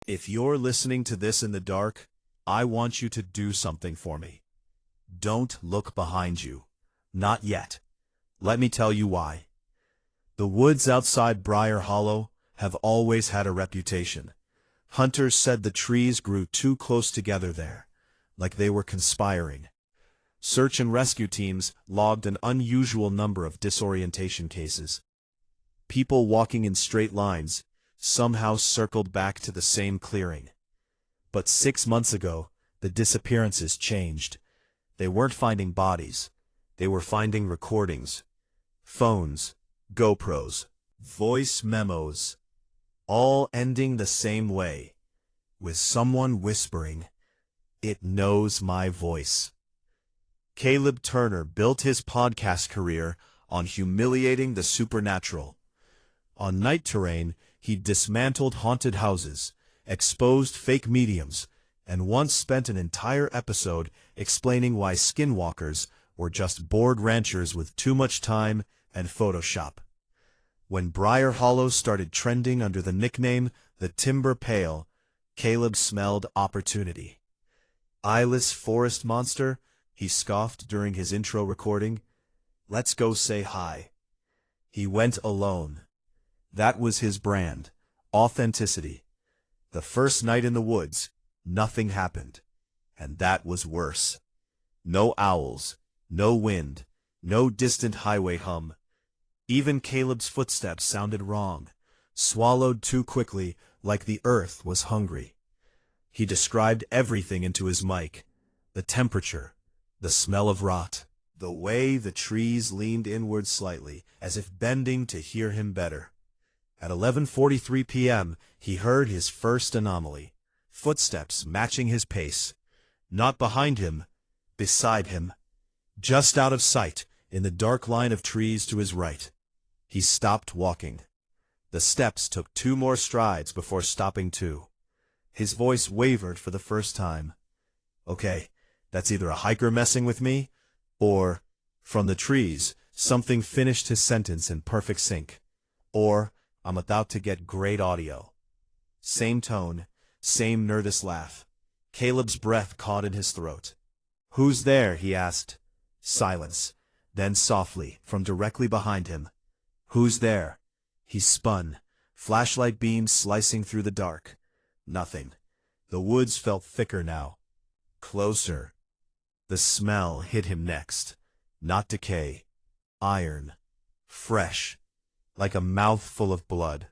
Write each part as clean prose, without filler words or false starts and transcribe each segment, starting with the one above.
If you're listening to this in the dark, I want you to do something for me. Don't look behind you. Not yet. Let me tell you why. The woods outside Briar Hollow have always had a reputation. Hunters said the trees grew too close together there, like they were conspiring. Search and rescue teams logged an unusual number of disorientation cases. People walking in straight lines somehow circled back to the same clearing. But 6 months ago, the disappearances changed. They weren't finding bodies. They were finding recordings. Phones, GoPros, voice memos, all ending the same way, with someone whispering, "It knows my voice." Caleb Turner built his podcast career on humiliating the supernatural. On Night Terrain, he dismantled haunted houses, exposed fake mediums, and once spent an entire episode explaining why skinwalkers were just bored ranchers with too much time and Photoshop. When Briar Hollow started trending under the nickname The Timber Pale, Caleb smelled opportunity. "Eyeless forest monster," he scoffed during his intro recording. "Let's go say hi." He went alone. That was his brand. Authenticity. The first night in the woods, nothing happened. And that was worse. No owls, no wind, no distant highway hum. Even Caleb's footsteps sounded wrong, swallowed too quickly, like the earth was hungry. He described everything into his mic: the temperature, the smell of rot, the way the trees leaned inward slightly, as if bending to hear him better. At 11:43 p.m., he heard his first anomaly, footsteps matching his pace. Not behind him, beside him. Just out of sight, in the dark line of trees to his right. He stopped walking. The steps took 2 more strides before stopping too. His voice wavered for the first time. "Okay, that's either a hiker messing with me, or," from the trees, something finished his sentence in perfect sync, "or I'm about to get great audio." Same tone, same nervous laugh. Caleb's breath caught in his throat. "Who's there?" he asked. Silence. Then softly, from directly behind him, "Who's there?" He spun, flashlight beams slicing through the dark. Nothing. The woods felt thicker now. Closer. The smell hit him next. Not decay. Iron. Fresh. Like a mouthful of blood.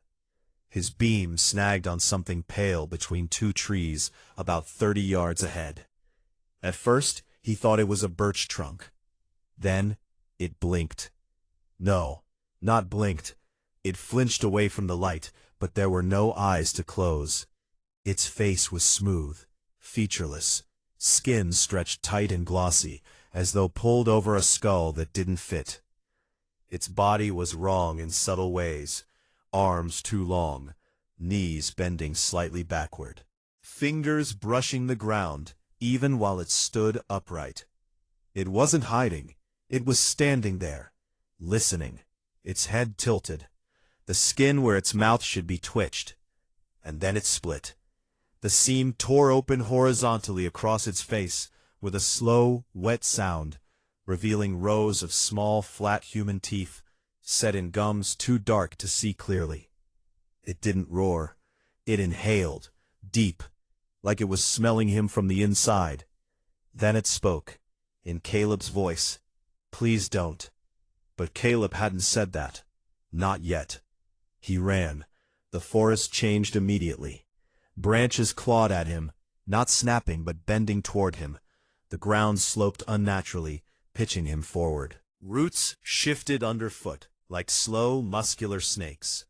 His beam snagged on something pale between 2 trees about 30 yards ahead. At first, he thought it was a birch trunk. Then, it blinked. No, not blinked. It flinched away from the light, but there were no eyes to close. Its face was smooth, featureless, skin stretched tight and glossy, as though pulled over a skull that didn't fit. Its body was wrong in subtle ways, arms too long, knees bending slightly backward, fingers brushing the ground, even while it stood upright. It wasn't hiding, it was standing there, listening, its head tilted. The skin where its mouth should be twitched, and then it split. The seam tore open horizontally across its face, with a slow, wet sound, revealing rows of small, flat human teeth, set in gums too dark to see clearly. It didn't roar. It inhaled, deep, like it was smelling him from the inside. Then it spoke, in Caleb's voice. "Please don't." But Caleb hadn't said that. Not yet. He ran. The forest changed immediately. Branches clawed at him, not snapping but bending toward him. The ground sloped unnaturally, pitching him forward. Roots shifted underfoot, like slow, muscular snakes.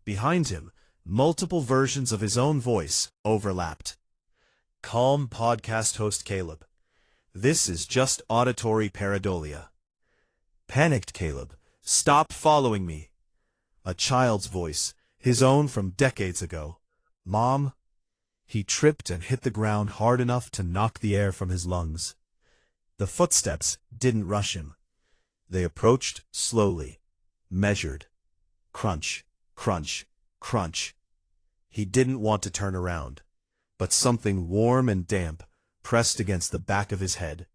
Behind him, multiple versions of his own voice overlapped. Calm podcast host Caleb. This is just auditory pareidolia. Panicked Caleb. Stop following me. A child's voice, his own from decades ago. Mom? He tripped and hit the ground hard enough to knock the air from his lungs. The footsteps didn't rush him. They approached slowly, measured. Crunch, crunch, crunch. He didn't want to turn around, but something warm and damp pressed against the back of his head.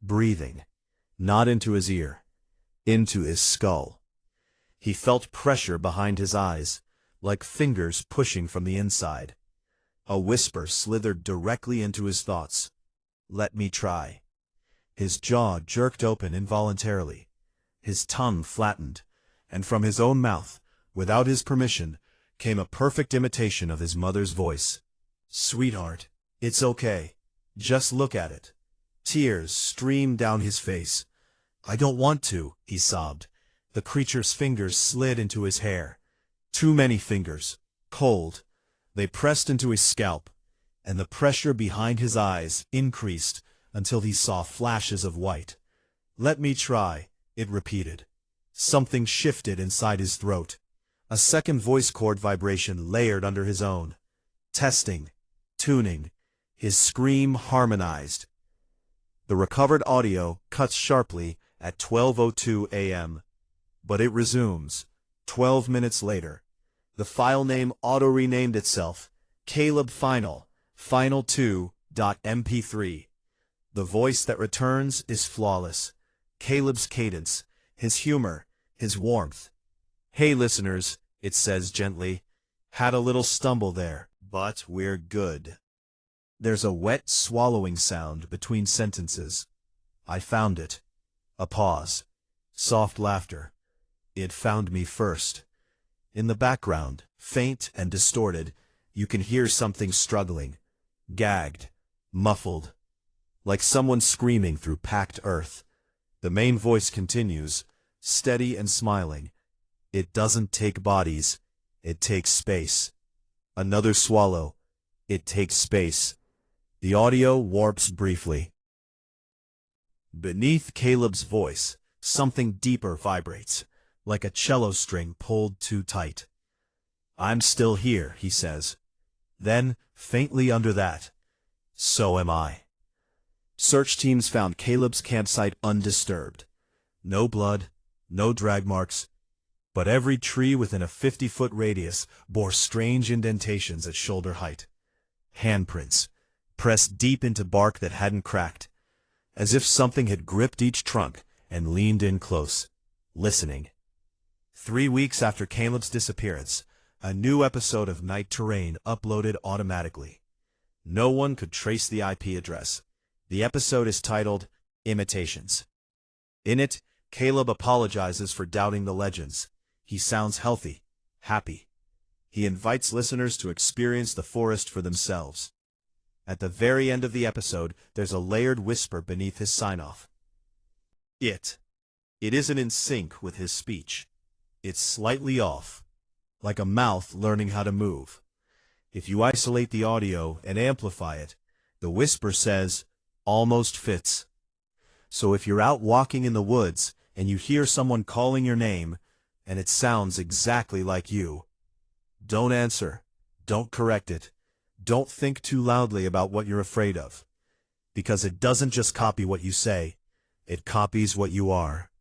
Breathing, not into his ear, into his skull. He felt pressure behind his eyes, like fingers pushing from the inside. A whisper slithered directly into his thoughts. "Let me try." His jaw jerked open involuntarily. His tongue flattened, and from his own mouth, without his permission, came a perfect imitation of his mother's voice. "Sweetheart, it's okay. Just look at it." Tears streamed down his face. "I don't want to," he sobbed. The creature's fingers slid into his hair. Too many fingers, cold. They pressed into his scalp, and the pressure behind his eyes increased until he saw flashes of white. "Let me try," it repeated. Something shifted inside his throat. A second voice cord vibration layered under his own. Testing, tuning, his scream harmonized. The recovered audio cuts sharply at 12:02 a.m., but it resumes, 12 minutes later. The file name auto-renamed itself, Caleb Final, Final2.mp3. The voice that returns is flawless. Caleb's cadence, his humor, his warmth. "Hey listeners," it says gently, "had a little stumble there, but we're good." There's a wet swallowing sound between sentences. "I found it." A pause. Soft laughter. "It found me first." In the background, faint and distorted, you can hear something struggling, gagged, muffled, like someone screaming through packed earth. The main voice continues, steady and smiling. "It doesn't take bodies, it takes space." Another swallow. "It takes space." The audio warps briefly. Beneath Caleb's voice, something deeper vibrates, like a cello string pulled too tight. "I'm still here," he says. Then, faintly under that, "So am I." Search teams found Caleb's campsite undisturbed. No blood, no drag marks, but every tree within a 50-foot radius bore strange indentations at shoulder height. Handprints, pressed deep into bark that hadn't cracked, as if something had gripped each trunk and leaned in close, listening. 3 weeks after Caleb's disappearance, a new episode of Night Terrain uploaded automatically. No one could trace the IP address. The episode is titled Imitations. In it, Caleb apologizes for doubting the legends. He sounds healthy, happy. He invites listeners to experience the forest for themselves. At the very end of the episode, there's a layered whisper beneath his sign-off. It isn't in sync with his speech. It's slightly off, like a mouth learning how to move. If you isolate the audio and amplify it, the whisper says, "Almost fits." So if you're out walking in the woods and you hear someone calling your name, and it sounds exactly like you, don't answer, don't correct it, don't think too loudly about what you're afraid of, because it doesn't just copy what you say, it copies what you are.